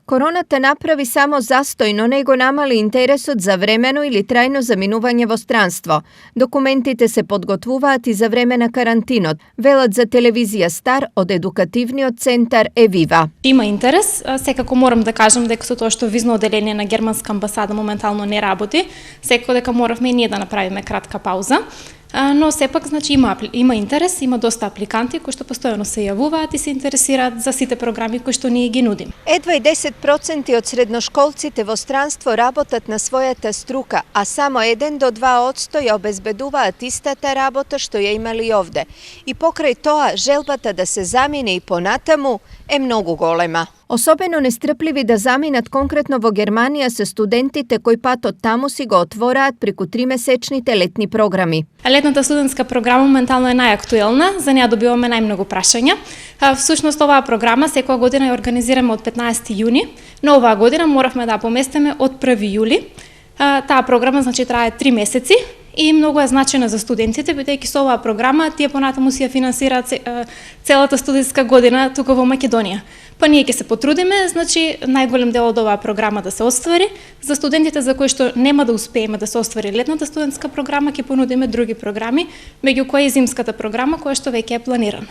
Короната направи само застој, но него намали интересот за времено или трајно заминување во странство. Документите се подготвуваат и за време на карантинот, велат за телевизија Стар од едукативниот центар Евива. Има интерес, секако морам да кажам дека со тоа што визно оделение на германска амбасада моментално не работи, секако дека моравме и ние да направиме кратка пауза. Но сепак значи има интерес, има доста апликанти кои што постојано се јавуваат и се интересираат за сите програми кои што ние ги нудим. Едва и 10% од средношколците во странство работат на својата струка, а само 1 до 2% ја обезбедуваат истата работа што ја имали овде. И покрај тоа, желбата да се замине и понатаму е многу голема. Особено нестрпливи да заминат конкретно во Германија се студентите кои патот таму си го отвораат преку 3-месечните летни програми. Летната студентска програма моментално е најактуелна, за неа добиваме најмногу прашања. Всушност оваа програма секоја година ја организираме од 15 јуни, но оваа година моравме да ја поместиме од 1 јули. Таа програма значи трае 3 месеци и многу е значајна за студентите, бидејќи со оваа програма тие понатаму си ја финансираат целата студентска година тука во Македонија. Па ние ќе се потрудиме, значи најголем дел од оваа програма да се оствари. За студентите за кои што нема да успееме да се оствари летната студентска програма, ќе понудиме други програми, меѓу кои и зимската програма која што веќе е планирана.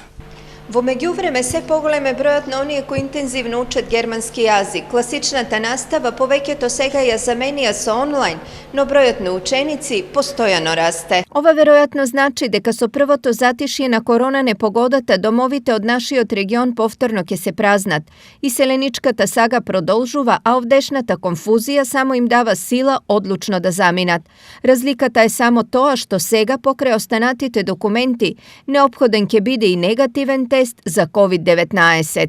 Во меѓувреме се поголем е бројот на оние кои интензивно учат германски јазик. Класичната настава повеќето сега ја заменија со онлайн, но бројот на ученици постојано расте. Ова веројатно значи дека со првото затишје на корона непогодата домовите од нашиот регион повторно ќе се празнат. Иселеничката сага продолжува, а овдешната конфузија само им дава сила одлучно да заминат. Разликата е само тоа што сега покрај останатите документи неопходен ќе биде и негативен тест за COVID-19.